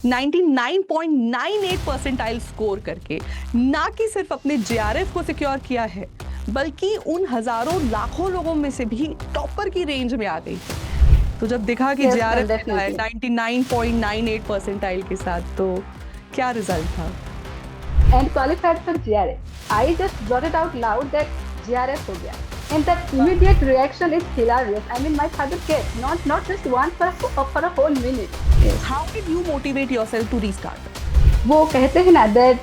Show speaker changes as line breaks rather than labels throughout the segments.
99.98 percentile score करके ना कि सिर्फ अपने जेआरएफ को सिक्योर किया है, बल्कि उन हजारों लाखों लोगों में से भी टॉपर की रेंज में आ गई। तो जब देखा कि
Yes, ma'am,
जेआरएफ मिला है
definitely.
99.98 परसेंटाइल के साथ, तो क्या रिजल्ट था?
And qualified for GRF. I just brought it out loud that GRF हो गया. And that immediate reaction is hilarious. I mean, my father kept not just one for a whole minute. Yes.
How did you motivate yourself to restart?
वो कहते हैं ना that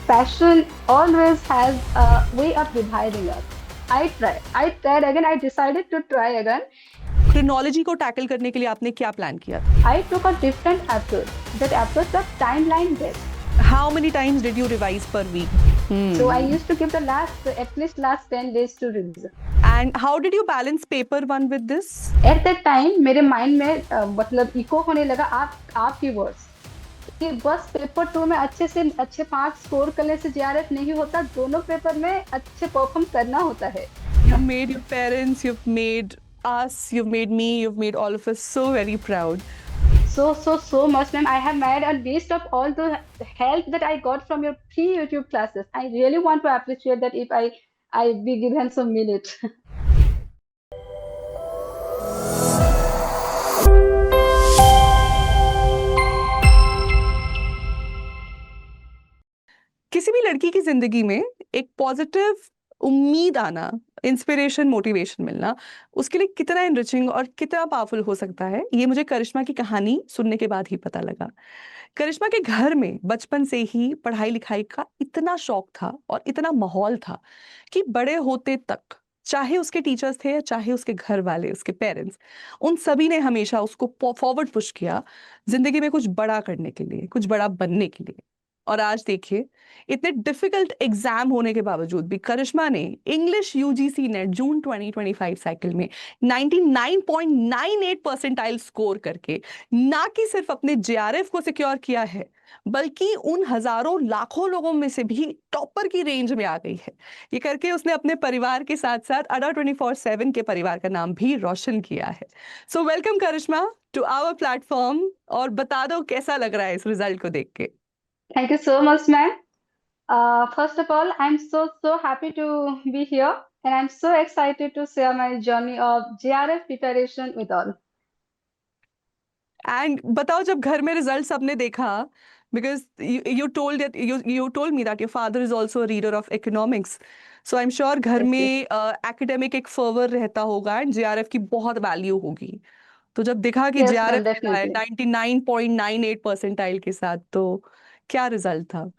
passion always has a way of reviving us. I tried again. I decided to try again.
Chronology को tackle करने के लिए आपने क्या प्लान किया था?
I took a different approach. That approach was timeline based.
How many times did you revise per week?
So I used to give at least last 10 days to revise.
And how did you balance paper one with this?
At that time मेरे mind में मतलब eco होने लगा आपकी words कि बस paper 2 में अच्छे 5 स्कोर करने से जेआरएफ नहीं होता, दोनों पेपर में अच्छे परफॉर्म करना होता है.
You've made your parents, you've made us, you've made me, you've made all of us so very proud.
So much, ma'am. I have made a list of all the help that I got from your free YouTube classes. I really want to appreciate that if I be given some minute.
किसी भी लड़की की जिंदगी में एक positive उम्मीद आना, inspiration, motivation मिलना, उसके लिए कितना एनरिचिंग और कितना पावरफुल हो सकता है, ये मुझे करिश्मा की कहानी सुनने के बाद ही पता लगा। करिश्मा के घर में बचपन से ही पढ़ाई लिखाई का इतना शौक था और इतना माहौल था कि बड़े होते तक, चाहे उसके टीचर्स थे या चाहे उसके घर वाले, उसके पेरेंट्स, उन सभी ने हमेशा उसको फॉरवर्ड पुश किया जिंदगी में कुछ बड़ा करने के लिए, कुछ बड़ा बनने के लिए। और आज देखिए, इतने डिफिकल्ट एग्जाम होने के बावजूद भी करिश्मा ने इंग्लिश यूजीसी नेट जून 2025 साइकिल में 99.98 परसेंटाइल स्कोर करके ना कि सिर्फ अपने जेआरएफ को सिक्योर किया है, बल्कि उन हजारों लाखों लोगों में से भी टॉपर की रेंज में आ गई है। ये करके उसने अपने परिवार के साथ साथ अडा 24/7 के परिवार का नाम भी रोशन किया है। So welcome Karishma to our platform, और बता दो कैसा लग रहा है इस रिजल्ट को देख के।
Thank you so much, ma'am. First of all, I'm so happy to be here, and I'm so excited to share my journey of JRF preparation with all.
And बताओ, जब घर में रिजल्ट आपने देखा, because you told that you told me that your father is also a reader of economics, so I'm sure घर
Yes, yes.
में academic एक fervour रहता होगा एंड जेआरएफ की बहुत वैल्यू होगी। तो जब देखा कि
Yes,
जेआरएफ
ma'am,
मिला है
definitely.
99.98 परसेंटाइल के साथ, तो क्या रिजल्ट था?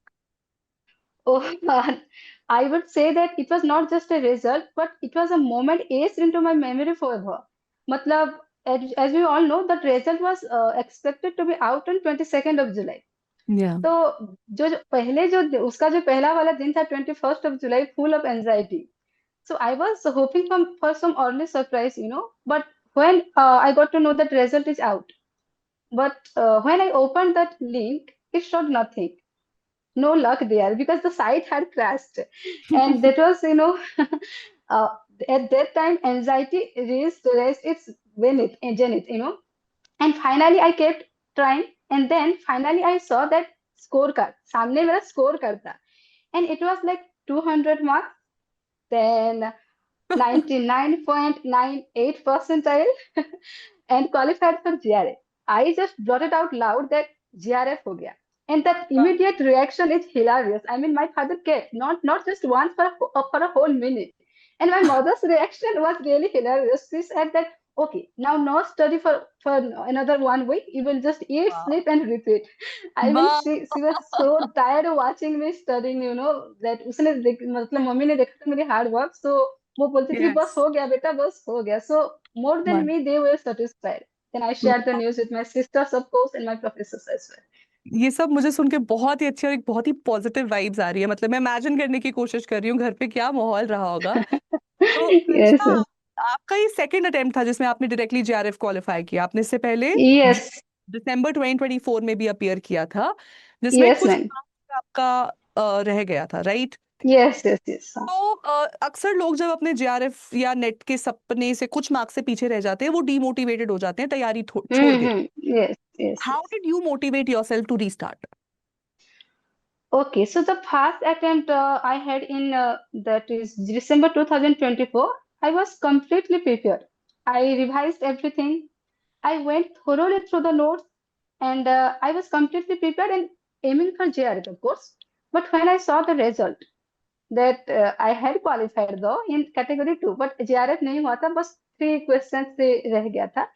Oh, I would say that it was not just a result, but it was a moment etched into my memory forever. मतलब, as we all know, that result was expected to be out on 22nd of July.
या
तो उसका जो पहला वाला दिन था 21st of July, full of anxiety. So I was hoping for some early surprise, but when I got to know that result is out, but when I opened that link, it showed nothing. No luck there because the site had crashed. And that was, uh, at that time, anxiety raised its zenith. And finally, I kept trying. And then finally, I saw that scorecard. सामने मेरा scorecard था. And it was like 200 marks. Then 99.98 percentile and qualified for GRF. I just brought it out loud that GRF हो गया. And that immediate reaction is hilarious. I mean, my father kept not just one for a whole minute. And my mother's reaction was really hilarious. She said that, okay, now no study for another 1 week. You will just eat, sleep, and repeat. I mean, she was so tired of watching me studying, that उसने मतलब mummy ने देखा था मेरी hard work, so वो बोलती थी कि बस हो गया बेटा, बस हो गया. So more than me, they were satisfied. Then I shared the news with my sisters, of course, and my professors as well.
ये सब मुझे सुन के बहुत ही अच्छी और एक बहुत ही पॉजिटिव वाइब्स आ रही है। मतलब मैं इमेजिन करने की कोशिश कर रही हूँ घर पे क्या माहौल रहा होगा। तो
Yes,
करिश्मा,
yes.
आपका ये सेकंड अटेम्प्ट था जिसमें आपने डायरेक्टली जेआरएफ क्वालिफाई किया। आपने इससे पहले
Yes,
दिसंबर 2024 में भी अपीयर किया था, जिसमें
yes,
कुछ
ma'am.
marks आपका रह गया था, राइट?
Yes, yes, yes.
तो अक्सर लोग जब अपने जेआरएफ या नेट के सपने से कुछ मार्क्स से पीछे रह जाते हैं, वो डीमोटिवेटेड हो जाते हैं, तैयारी छोड़ देते हैं।
Yes, yes,
how
yes.
Did you motivate yourself to restart?
Okay, so the first attempt I had in that is December 2024, I was completely prepared. I revised everything. I went thoroughly through the notes, and I was completely prepared and aiming for JRF, of course. But when I saw the result, that I had qualified though in category 2, but JRF नहीं हुआ था, बस 3 questions से रह गया था.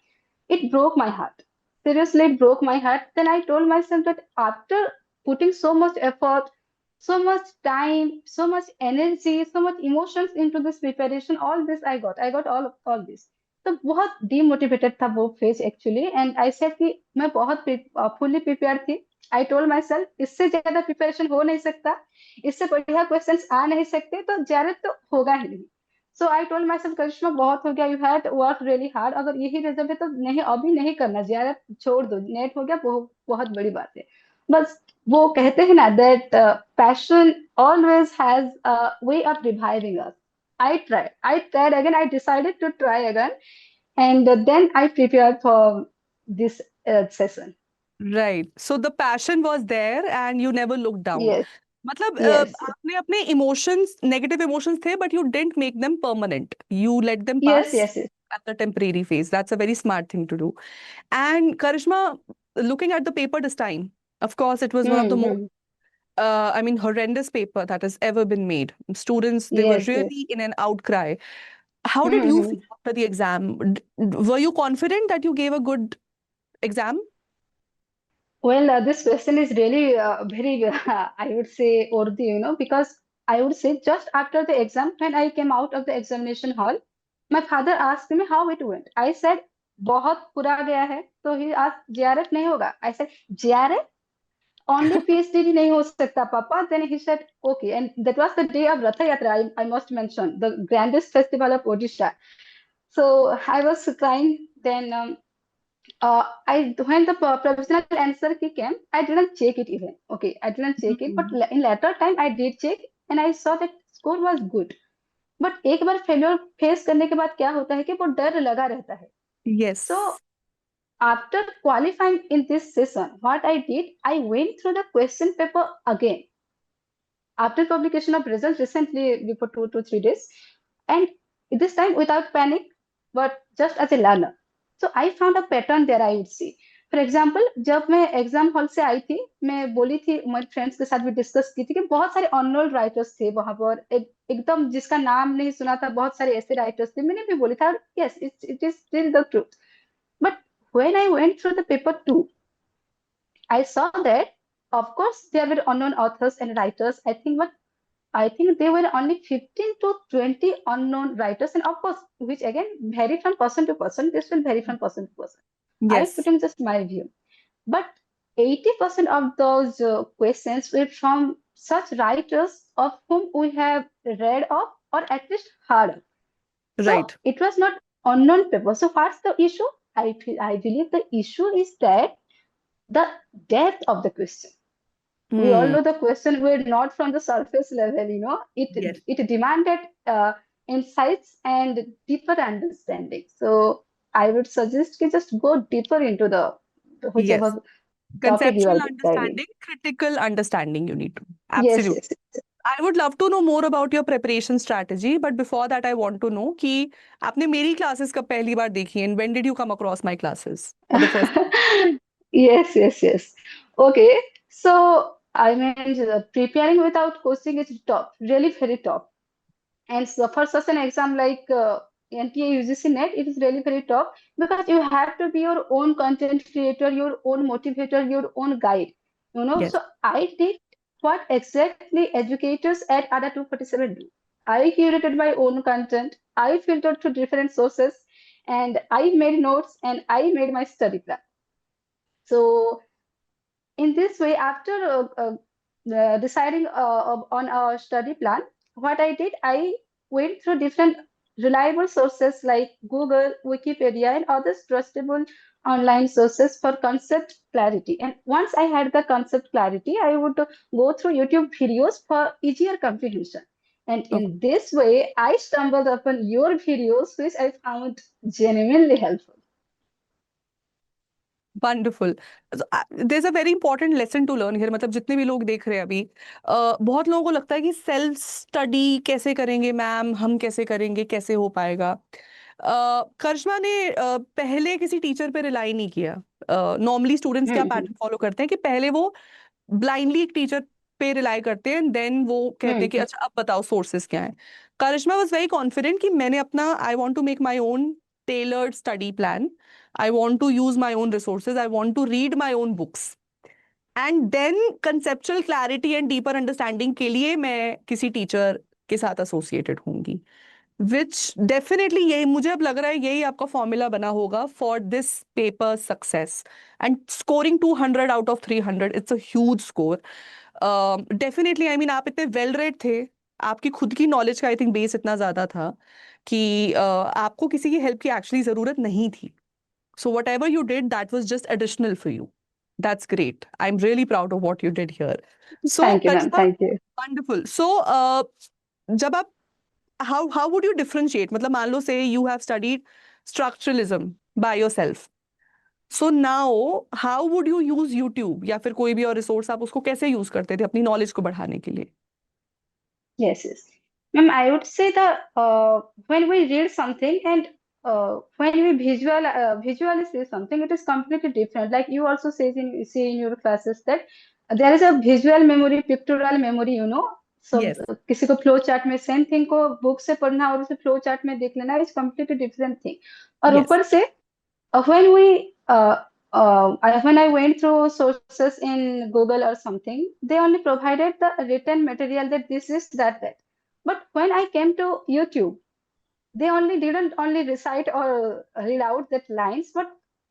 It broke my heart. Seriously, it broke my heart. Then I told myself that after putting so much effort, so much time, so much energy, so much emotions into this preparation, all this I got all this. तो बहुत demotivated था वो phase actually, and I said कि मैं बहुत fully prepared थी. I told myself इससे ज्यादा preparation हो नहीं सकता, इससे बढ़िया क्वेश्चंस आ नहीं सकते, तो ज्यादा तो होगा ही नहीं. सो आई टोल्ड माई सेल्फ करिश्मा बहुत हो गया, you had work really hard, अगर यही रिजल्ट है तो नहीं, अभी नहीं करना, ज्यादा छोड़ दो, नेट हो गया, बहुत बड़ी बात है. बस वो कहते हैं ना that passion always has a way of reviving us. I tried again, I decided to try again, and then I prepared for this session.
Right, so the passion was there and you never look down.
Yes,
मतलब
yes,
आपने अपने emotions, negative emotions थे, but you didn't make them permanent, you let them
yes,
pass
yes, yes.
at the temporary phase. That's a very smart thing to do. And Karishma, looking at the paper this time, of course, it was one of the most,
Mm-hmm.
I mean, horrendous paper that has ever been made. Students, they were
Yes, yes.
really in an outcry. How did you
Mm-hmm.
feel after the exam? Were you confident that you gave a good exam?
Well, this question is really very, I would say, worthy, because I would say just after the exam, when I came out of the examination hall, my father asked me how it went. I said, बहुत बुरा गया है. So he asked, JRF नहीं होगा. I said, JRF? Only PhD ही नहीं हो सकता, Papa. Then he said, okay. And that was the day of Ratha Yatra, I must mention, the grandest festival of Odisha. So I was crying. Then I when the provisional answer key came, I didn't check it even. Okay, I didn't check it, but
Mhm.
in later time I did check, and I saw that score was good. But एक बार failure face करने के बाद क्या होता है कि वो डर लगा रहता है. So
Yes.
after qualifying in this session, what I did, I went through the question paper again after publication of results recently before 2 to 3 days, and this time without panic, but just as a learner. So I found a pattern there, I would say. For example, जब मैं exam hall से आई थी, मैं बोली थी, मेरे friends के साथ भी डिस्कस की थी कि बहुत सारे अननोन राइटर्स थे वहां पर, एकदम जिसका नाम नहीं सुना था, बहुत सारे ऐसे राइटर्स थे, मैंने भी बोली था, yes it is still the truth. But when I went through the paper 2, I saw that, of course, there were unknown authors and writers, I think, but I think there were only 15 to 20 unknown writers, and of course, which again vary from person to person. This will vary from person to person. I put
Yes.
in just my view. But 80% of those questions were from such writers of whom we have read of or at least heard of. So
Right.
it was not unknown paper. So what's the issue? I believe the issue is that the depth of the question. We all
Hmm.
know the question were not from the surface level,
Yes.
it demanded insights and deeper understanding. So I would suggest you just go deeper into the
Yes.
whichever topic you
Conceptual
are guiding.
understanding, critical understanding you need to.
Yes,
Absolutely.
yes, yes.
I would love to know more about your preparation strategy, but before that, I want to know कि आपने मेरी classes कब पहली बार देखी, and when did you come across my classes for the first time?
Yes, yes, yes. Okay, so I mean, preparing without coaching is tough, really very tough. And so for such an exam like NTA UGC NET, it is really very tough because you have to be your own content creator, your own motivator, your own guide.
Yes.
So I did what exactly educators at ADA 247 do. I curated my own content, I filtered through different sources, and I made notes and I made my study plan. So in this way, after deciding on a study plan, what I did, I went through different reliable sources like Google, Wikipedia, and other trustable online sources for concept clarity. And once I had the concept clarity, I would go through YouTube videos for easier comprehension. And
Okay.
in this way, I stumbled upon your videos, which I found genuinely helpful.
Wonderful. There is a very important lesson to learn here, मतलब जितने भी लोग देख रहे हैं अभी, बहुत लोगों को लगता है कि सेल्फ स्टडी कैसे करेंगे मैम, हम कैसे करेंगे, कैसे हो पाएगा। करिश्मा ने पहले किसी टीचर पे रिलाई नहीं किया। नॉर्मली स्टूडेंट्स क्या
हम्म
पैटर्न फॉलो करते हैं कि पहले वो ब्लाइंडली एक टीचर पे रिलाई करते हैं, देन वो कहते हैं कि
हम्म
अच्छा अब बताओ सोर्सेस क्या है। करिश्मा वाज वेरी कॉन्फिडेंट कि मैंने अपना, I want to make my own tailored study plan, I want to use my own resources. I want to read my own books. And then conceptual clarity and deeper understanding के लिए मैं किसी teacher के साथ associated होंगी। Which definitely यही मुझे अब लग रहा है यही आपका फॉर्मूला बना होगा for this paper success. And scoring 200 out of 300, it's a huge score. Definitely, I mean आप इतने वेल रेड थे, आपकी खुद की नॉलेज का आई थिंक बेस इतना ज्यादा था कि आपको किसी की हेल्प की एक्चुअली जरूरत नहीं थी। So whatever you did, that was just additional for you. That's great. I'm really proud of what you did here. So
Thank you, ma'am.
Karishma,
Thank you.
wonderful. So जब आप, how would you differentiate? मतलब मान लो say you have studied structuralism by yourself. So now how would you use YouTube या फिर कोई भी और resource, आप उसको कैसे यूज करते थे अपनी नॉलेज को बढ़ाने के लिए?
Yes, yes. Ma'am, I would say that when we read something and when we visually see something, it is completely different. Like you also see in your classes that there is a visual memory, pictorial memory, you know. So
Yes.
किसी को flow chart में same thing को book से पढ़ना और उसे flow chart में देख लेना इज कम्प्लीटली डिफरेंट थिंग। और
Yes.
ऊपर से when we when I went through sources in Google or something, they only provided the written material that this is that. But when I came to YouTube, they only didn't only recite or read out that lines, but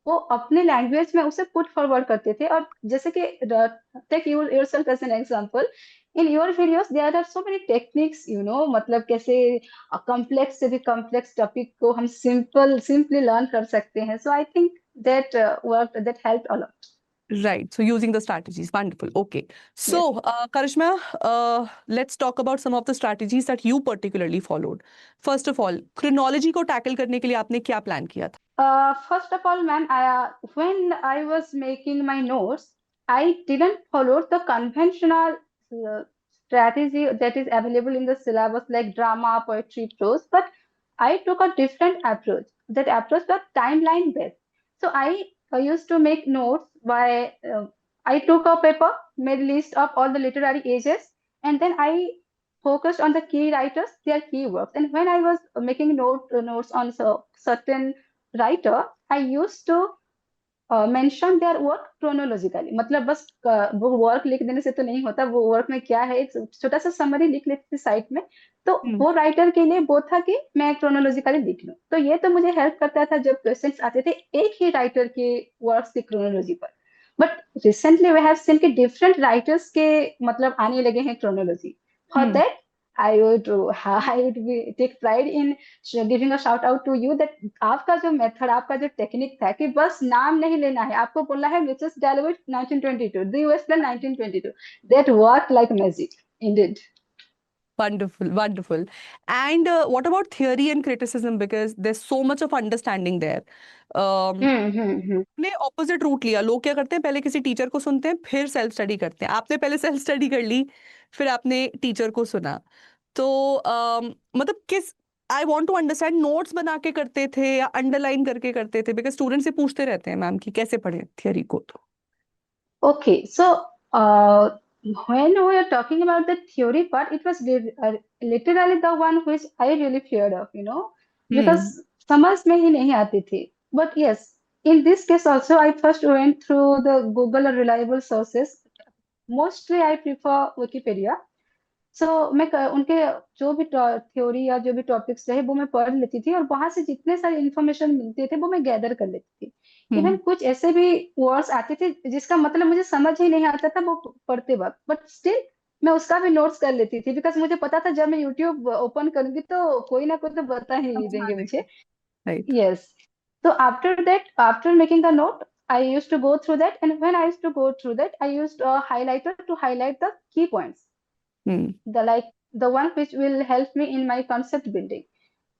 वो अपने language में उसे put forward करते थे। और जैसे कि take yourself as an example, in your videos there are so many techniques, you know, मतलब कैसे कॉम्प्लेक्स से भी कॉम्प्लेक्स टॉपिक को हम सिंपली लर्न कर सकते हैं। So I think that work that helped a lot.
Right. So using the strategies. Wonderful. Okay. So,
yes.
Karishma, let's talk about some of the strategies that you particularly followed. First of all, chronology को tackle करने के लिए आपने क्या plan किया था?
First of all, ma'am, when I was making my notes, I didn't follow the conventional uh, strategy that is available in the syllabus, like drama, poetry, prose, but I took a different approach. That approach was timeline based. So I used to make notes by, I took a paper, made list of all the literary ages, and then I focused on the key writers, their key works. And when I was making notes on certain writer, I used to mention their work chronologically. मतलब बस वो work लिख देने से तो नहीं होता, वो वर्क में क्या है एक छोटा सा समरी लिख लेती थी साइड में। तो
Hmm.
वो राइटर के लिए वो था कि मैं क्रोनोलॉजिकली लिख लूं, तो ये तो मुझे हेल्प करता था जब क्वेश्चंस आते थे एक ही राइटर के वर्क्स की क्रोनोलॉजी पर। But recently we have seen कि डिफरेंट राइटर्स के मतलब आने लगे हैं chronology. For
Hmm.
That I would take pride in giving a shout out to you that आपका जो मेथड, आपका जो टेक्निक था कि बस नाम नहीं लेना है, आपको बोलना है मिसेस डेलोविट 1922, the US plan 1922, that worked like magic indeed.
Wonderful, wonderful. And what about theory and criticism? Because there's so much of understanding there.
हम्म।
ने ऑपोजिट रूट लिया। लोग क्या करते हैं, पहले किसी टीचर को सुनते हैं फिर सेल्फ स्टडी करते हैं। आपने पहले सेल्फ स्टडी कर ली, फिर आपने टीचर को सुना। तो मतलब किस, I want to understand, notes बना के करते थे या अंडरलाइन करके करते थे? बिकॉज स्टूडेंट से पूछते रहते हैं मैम कि कैसे पढ़े थियरी को। तो
Okay, so uh, when we are talking about the theory part, it was literally the one which I really feared of, you know, because
हम्म।
समझ में ही नहीं आती थी। But yes, in this case also, I first went through the Google or reliable sources. Mostly, I prefer Wikipedia. मैं उनके जो भी theory या जो भी टॉपिक्स रहे वो मैं पढ़ लेती थी, और वहां से जितने सारे इंफॉर्मेशन मिलते थे वो मैं गैदर कर लेती थी। इवन
हम्म।
कुछ ऐसे भी वर्ड्स आते थे जिसका मतलब मुझे समझ ही नहीं आता था वो पढ़ते वक्त, बट स्टिल मैं उसका भी नोट्स कर लेती थी, बिकॉज मुझे पता था जब मैं यूट्यूब ओपन करूंगी तो कोई ना कोई तो बता ही
समझा
देंगे मुझे।
देंगे। Right.
Yes. So after that, after making the note, I used to go through that, and when I used to go through that, I used a highlighter to highlight the key points,
Hmm.
the one which will help me in my concept building.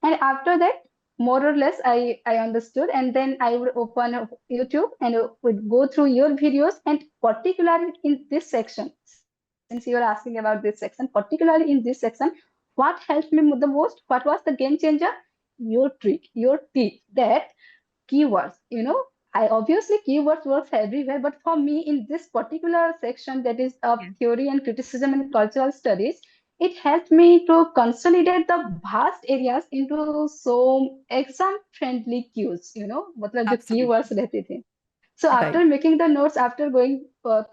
And after that, more or less, I understood, and then I would open up YouTube and would go through your videos, and particularly in this section, since you are asking about this section, particularly in this section, what helped me the most? What was the game changer? Your trick, your tip, that keywords. I obviously keywords works everywhere, but for me in this particular section, that is of
Yes.
theory and criticism and cultural studies, it helped me to consolidate the vast areas into so exam friendly cues, मतलब जो
Absolutely.
keywords रहते थे. So
Right.
after making the notes, after going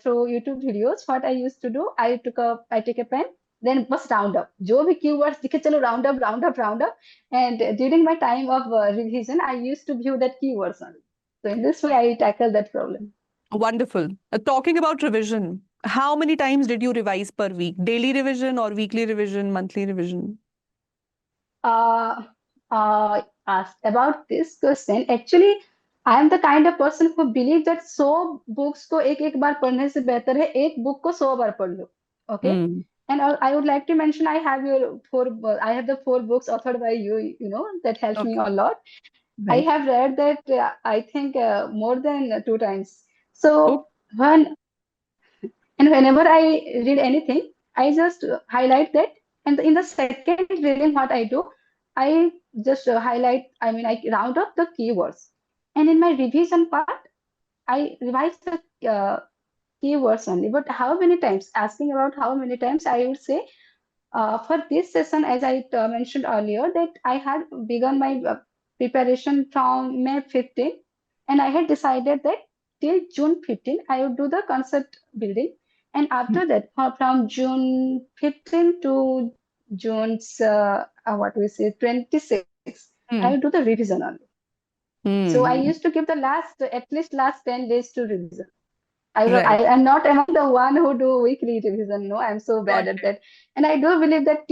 through YouTube videos, what I used to do, I take a pen, then bus round up. जो भी keywords दिखे चलो round up, round up, round up. And during my time of revision, I used to view that keywords only. So in this way, I tackle that problem.
Wonderful. Talking about revision, how many times did you revise per week? Daily revision or weekly revision, monthly revision?
Uh, Asked about this question, actually, I am the kind of person who believes that 100 books को एक एक बार पढ़ने से बेहतर है एक book को 100 बार पढ़ लो. Okay.
Hmm.
And I would like to mention I have the 4 books authored by you, that helps me
Okay.
a lot. I
Right.
have read that I think more than 2 times.
Oh,
So when and whenever I read anything, I just highlight that. And in the second reading, what I do, I just highlight, I round up the keywords. And in my revision part, I revise the keywords only. But how many times? Asking about how many times, I would say for this session, as I mentioned earlier, that I had begun my preparation from May 15, and I had decided that till June 15, I would do the concept building. And
hmm.
after that, from June 15 to June's, what we say, 26, I would do
Hmm.
the revision only. So I used
Hmm.
to give the at least last 10 days to revision. I
Right.
am not among the one who do weekly revision. No, I'm so
Got
bad at
it.
that. And I do believe that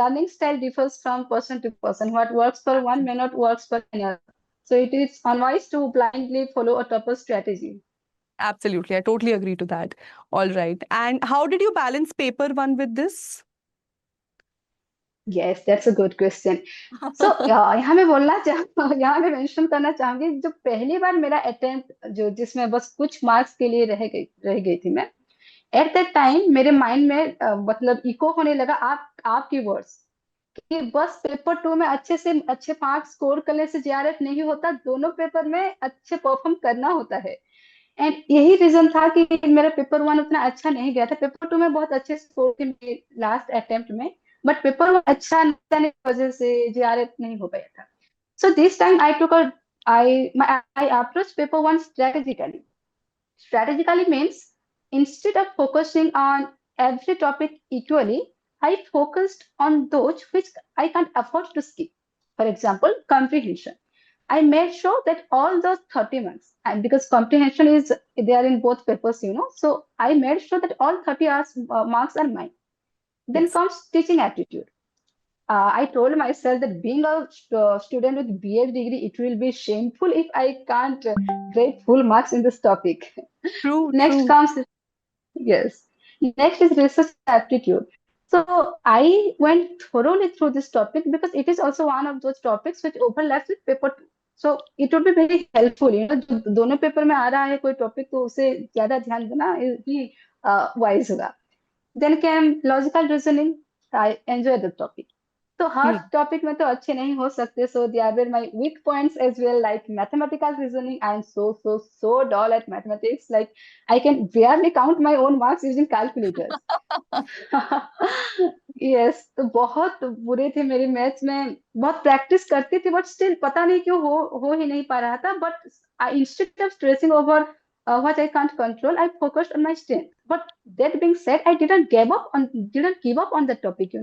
learning style differs from person to person. What works for one may not works for another. So it is unwise to blindly follow a proper strategy.
Absolutely. I totally agree to that. All right. And how did you balance paper one with this?
Yes, that's a good question. So यहाँ मैं बोलना चाह यहाँ मैं mention करना चाहूंगी जो पहली बार मेरा अटेम्प्ट जो जिसमें बस कुछ मार्क्स के लिए रह गई थी मैं. एट दैट टाइम मेरे माइंड में मतलब इको होने लगा आपकी वर्ड्स कि बस पेपर 2 में अच्छे से अच्छे मार्क्स स्कोर करने से जेआरएफ नहीं होता, दोनों पेपर में अच्छे परफॉर्म करना होता है. एंड यही रीजन था कि मेरा पेपर 1 उतना अच्छा नहीं गया था. पेपर 2 में बहुत अच्छे स्कोर थे लास्ट अटेम्प्ट में, बट पेपर 1 अच्छा नहीं जाने की वजह से जेआरएफ नहीं हो पाया था. So this time I approached paper 1 strategically. Strategically means instead of focusing on every topic equally, I focused on those which I can't afford to skip. For example, comprehension. I made sure that all those 30 marks, and because comprehension is there in both papers, so I made sure that all 30 marks are mine. Then
Yes.
comes teaching aptitude. I told myself that being a student with BA degree, it will be shameful if I can't grade full marks in this topic.
True,
Next
true.
comes Yes. Next is research aptitude. So I went thoroughly through this topic because it is also one of those topics which overlaps with paper 2. So it would be very helpful, जो दोनों paper में आ रहा है कोई topic तो उसे ज्यादा ध्यान देना ही वाइज होगा. Then came logical reasoning. I enjoy the topic. तो हर
Hmm.
टॉपिक में तो अच्छे नहीं हो सकते. So there were my weak points as well, like mathematical reasoning. I am so dull at mathematics. Like I can barely count my own marks using calculators. Yes, तो बहुत बुरे थे मेरे मैथ्स में. बहुत प्रैक्टिस करती थी बट स्टिल पता नहीं क्यों हो ही नहीं पा रहा था. But instead of stressing over what I can't control, I focused on my strength. But that being said, I didn't give up on the topic.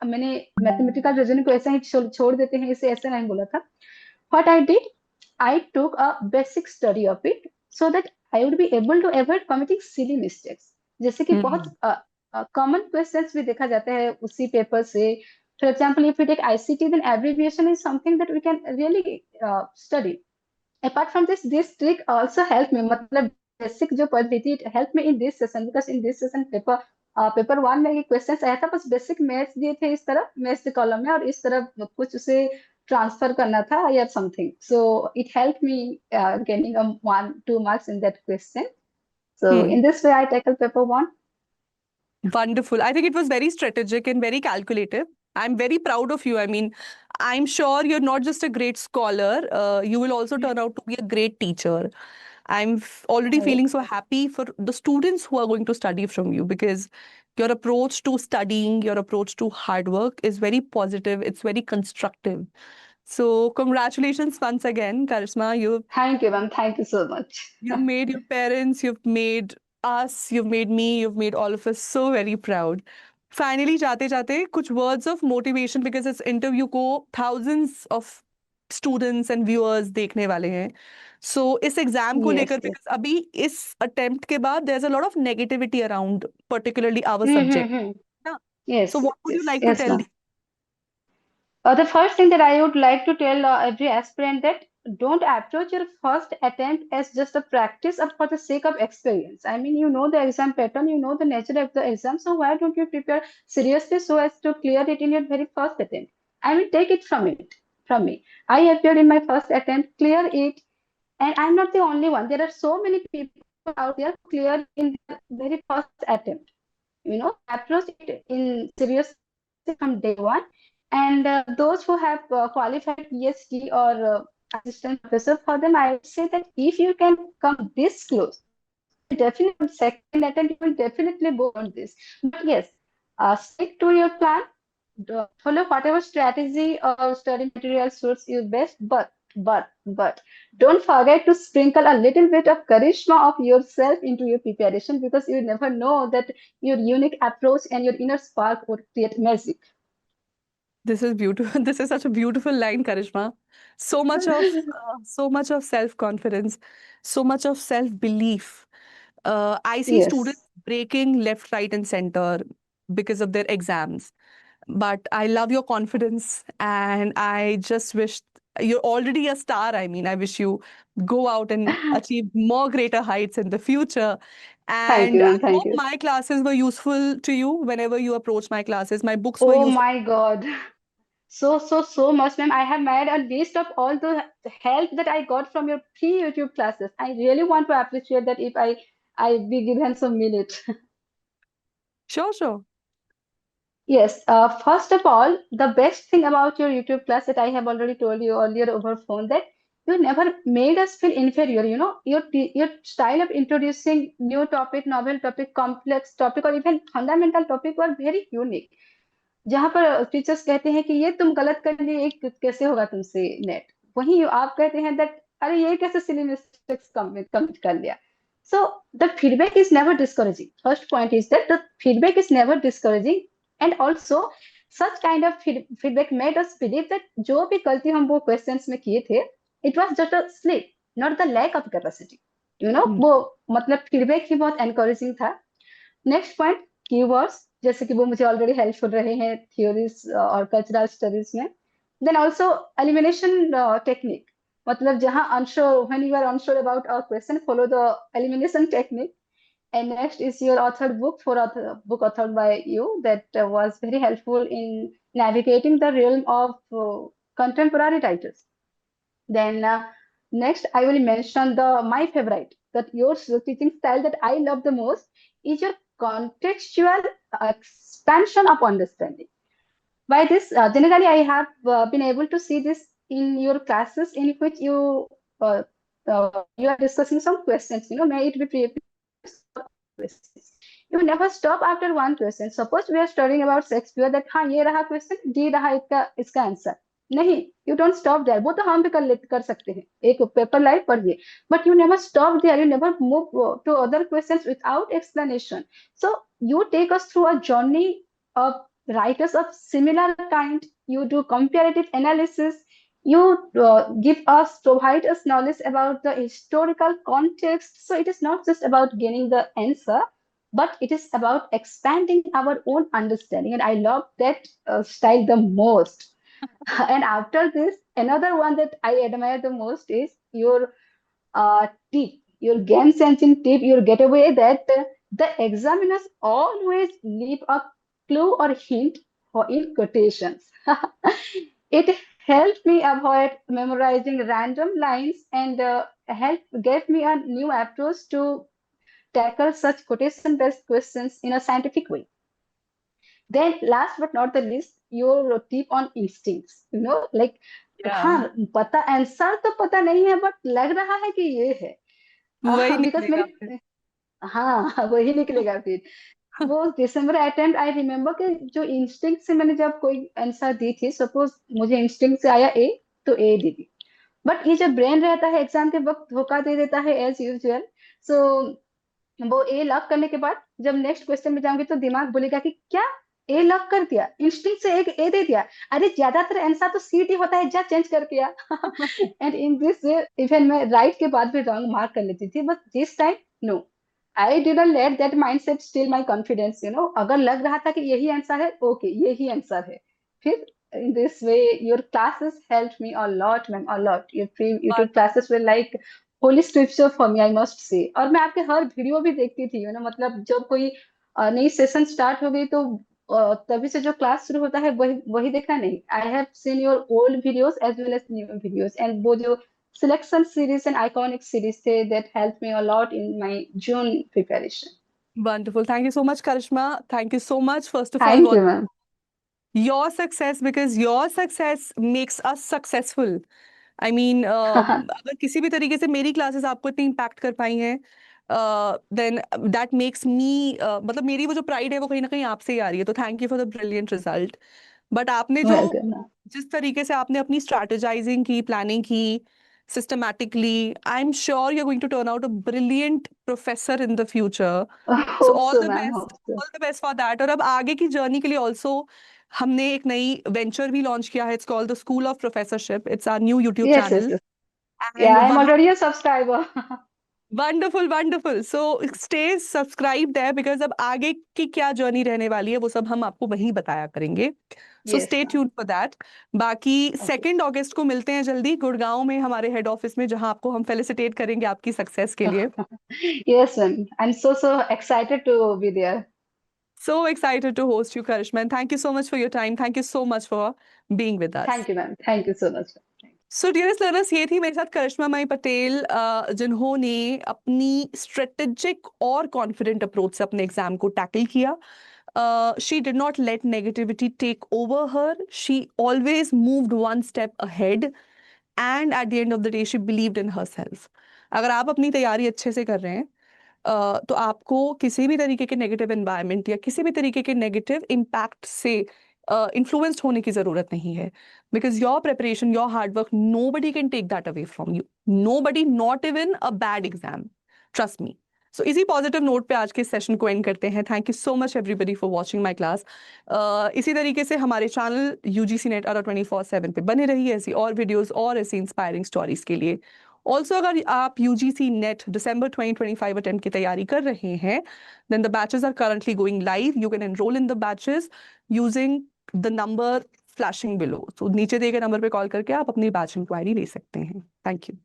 अब मैंने मैथमेटिकल रीजनिंग को ऐसा ही छोड़ देते हैं इसे ऐसे नहीं बोला था. What I did, I took a basic study of it so that I would be able to avoid committing silly mistakes. जैसे कि बहुत
Hmm.
कॉमन क्वेश्चंस भी देखा जाता है उसी पेपर से. For example, if we take ICT, then abbreviation is something that we can really study. Apart from this trick also helped me, मतलब basic जो पढ़ रही थी, it helped me in this session, because in this session paper 1 में ये questions आया था, बस बेसिक मैथ्स दिए थे, इस तरह मैथ्स के कॉलम में, और इस तरह कुछ उसे ट्रांसफर करना था या something. So it help me gaining 1-2 marks in that question. So in this way I tackle paper 1.
Wonderful. I think it was very strategic and very calculative. I'm very proud of you. I mean, I'm sure you're not just a great scholar, you will also turn out to be a great teacher. I'm already feeling so happy for the students who are going to study from you, because your approach to studying, your approach to hard work is very positive. It's very constructive. So congratulations once again, Karishma.
Thank you, ma'am. Thank you so much.
You've made your parents, you've made us, you've made me, you've made all of us so very proud. Finally, जाते जाते कुछ words of motivation, because इस interview को thousands of students and viewers देखने वाले हैं. So इस exam को
Yes,
लेकर,
yes.
because अभी इस attempt के बाद there's a lot of negativity around particularly our subject. ना?
Yes,
So what would you
yes,
like to
yes,
tell
ma'am. The first thing that I would like to tell every aspirant, that don't approach your first attempt as just a practice or for the sake of experience. I mean, you know the exam pattern, you know the nature of the exam, so why don't you prepare seriously so as to clear it in your very first attempt? I mean, take it from me. I appeared in my first attempt, clear it, and I'm not the only one. There are so many people out there who clear in their very first attempt. You know, approach it in seriously from day one. And those who have qualified PhD or assistant professor, for them, I would say that if you can come this close, definitely second attempt, you will definitely go on this. But yes, stick to your plan, follow whatever strategy or study material suits you best, but don't forget to sprinkle a little bit of charisma of yourself into your preparation, because you never know that your unique approach and your inner spark would create magic.
This is beautiful. This is such a beautiful line, Karishma. So much of self-confidence, so much of self-belief. I see students
Yes.
breaking left, right, and center because of their exams. But I love your confidence, and I just wish you're already a star. I mean, I wish you go out and achieve more greater heights in the future.
Thank you,
And I
ma'am. Thank
hope
you.
my classes were useful to you whenever you approach my classes. My books were
Oh
useful.
my God. So much, ma'am. I have made a list of all the help that I got from your free YouTube classes. I really want to appreciate that if I be given some minute.
Sure, sure.
Yes, first of all, the best thing about your YouTube class that I have already told you earlier over phone, that you never made us feel inferior. You know, your style of introducing new topic, novel topic, complex topic, or even fundamental topic were very unique. जहां पर teachers कहते हैं कि ये तुम गलत कर लिए, ये कैसे होगा तुमसे नेट, वहीं आप कहते हैं दैट अरे ये कैसे सिली मिस्टेक्स कमिट कर लिया. So the feedback is never discouraging. First point is that the feedback is never discouraging, and also such kind of feedback made us believe that जो भी गलती हम वो questions में किए थे, it was just a slip, not the lack of capacity. You know, वो मतलब feedback ही बहुत encouraging था. नेक्स्ट पॉइंट, कीवर्ड्स, जैसे कि वो मुझे ऑलरेडी हेल्पफुल रहे हैं थ्योरीज और कल्चरल स्टडीज में. देन ऑल्सो एलिमिनेशन टेक्निक, मतलब जहां unsure, when you are unsure about a question, follow the elimination technique. And next is your authored book, book authored by you, that was very helpful in navigating the realm of contemporary writers. Then next, I will mention my favorite, that your teaching style that I love the most is your contextual expansion of understanding. By this, generally, I have been able to see this in your classes in which you are discussing some questions. You know, may it be questions. You never stop after one question. Suppose we are studying about Shakespeare, that हाँ ये रहा question, D रहा इसका answer. नहीं, you don't stop there. वो तो हम भी कर सकते हैं, एक पेपर लाइट पढ़िए. But you never stop there. You never move to other questions without explanation. So you take us through a journey of writers of similar kind. You do comparative analysis. You provide us knowledge about the historical context. So it is not just about gaining the answer, but it is about expanding our own understanding. And I love that style the most. And after this, another one that I admire the most is your tip, your game sensing tip, your getaway that the examiners always leave a clue or hint for in quotations. It helped me avoid memorizing random lines and gave me a new approach to tackle such quotation-based questions in a scientific way. Then, last but not the least, your tip on instincts. Like
Yeah,
हाँ पता answer तो पता नहीं है but लग रहा है कि ये है
वही
बिकॉज
निकलेगा फिर।
मेरी हाँ वही निकलेगा फिर वो दिसंबर अटेम्प्ट आई रिमेम्बर कि जो इंस्टिंक्ट से मैंने जब कोई आंसर दी थी सपोज मुझे इंस्टिंक्ट से आया ए तो ए दी थी बट ये जब ब्रेन रहता है एग्जाम के वक्त धोखा दे देता है एज यूजुअल सो वो ए लॉक करने के बाद जब नेक्स्ट क्वेश्चन में जाऊंगी तो दिमाग बोलेगा कि क्या ए लॉक कर दिया इंस्टिंक्ट से एक ए दे दिया अरे ज्यादातर आंसर तो सी डी होता है जा चेंज कर दिया and in this way even मैं राइट के बाद भी रॉन्ग मार्क कर लेती थी but this time no I didn't let that mindset steal my confidence अगर लग रहा था कि यही आंसर है ओके यही आंसर है फिर in this way your classes helped me a lot ma'am a lot your free YouTube classes were like Holi scripture for me I must say और मैं आपके हर वीडियो भी देखती थी मतलब जब कोई नई सेशन स्टार्ट हो गई तो तभी से जो क्लास शुरू होता है वही वही देखना नहीं I have seen your old videos as well as new videos and वो जो selection series and iconic series थे that help me a lot in my June preparation
Wonderful. Thank you so much, Karishma. Thank you so much, first of all,
thank
for
you ma'am
your success, because your success makes us successful. I mean, अगर किसी भी तरीके से मेरी classes आपको इतनी impact कर पाई हैं, देन दैट मेक्स मी, मतलब मेरी वो जो प्राइड है वो कहीं ना कहीं आपसे ही आ रही है, तो thank you for the brilliant result. But आपने जो
वेलकम
जिस तरीके से आपने अपनी स्ट्रैटेजाइजिंग की, प्लानिंग की systematically, I am sure you are going to turn out a brilliant professor in the future. So
hope so ma'am hope so
all the best for that. और अब आगे की जर्नी के लिए ऑल्सो हमने एक नई वेंचर भी लॉन्च किया है, it's called the school of professorship. It's our new YouTube
yes yes
channel,
yes yeah
and
I am
वहाँ
already a subscriber
wonderful wonderful. So stay subscribe there, because अब आगे की क्या जर्नी रहने वाली है वो सब हम आपको वहीं बताया करेंगे। So
yes
stay
ma'am
tuned for that. बाकी
ओके
2 अगस्त को मिलते हैं जल्दी गुड़गांव में हमारे हेड ऑफिस में, जहां आपको हम फेलिसिटेट करेंगे आपकी सक्सेस के लिए।
Yes, ma'am. I'm so excited to be there.
So excited to host you, Karishma, and thank you so much for your time. Thank you so much for being with us.
Thank you, ma'am. Thank you so much.
So dearest learners, ये थी मेरे साथ करिश्मा माई पटेल, जिन्होंने अपनी strategic और confident approach से अपने exam को टैकल किया। She did not let negativity take over her, she always moved one step ahead, and at the end of the day she believed in herself. अगर आप अपनी तैयारी अच्छे से कर रहे हैं, तो आपको किसी भी तरीके के नेगेटिव एनवायरनमेंट या किसी भी तरीके के नेगेटिव इम्पैक्ट से इन्फ्लुएंस्ड होने की जरूरत नहीं है, because your preparation, your hard work, nobody can take that away from you, nobody, not even a bad exam, trust me. So इसी पॉजिटिव नोट पे आज के सेशन को एंड करते हैं। Thank you so much everybody for watching my class. इसी तरीके से हमारे चैनल UGC नेट अरा 24/7 पे बने रहिए, ऐसी और वीडियोस और ऐसी इंस्पायरिंग स्टोरीज के लिए। ऑल्सो अगर आप UGC नेट दिसंबर 2025 अटेम्प्ट की तैयारी कर रहे हैं, then the batches are currently going live. You can enroll in the batches using the number flashing below. So नीचे दिए गए नंबर पे कॉल करके आप अपनी बैच इंक्वायरी ले सकते हैं। Thank you.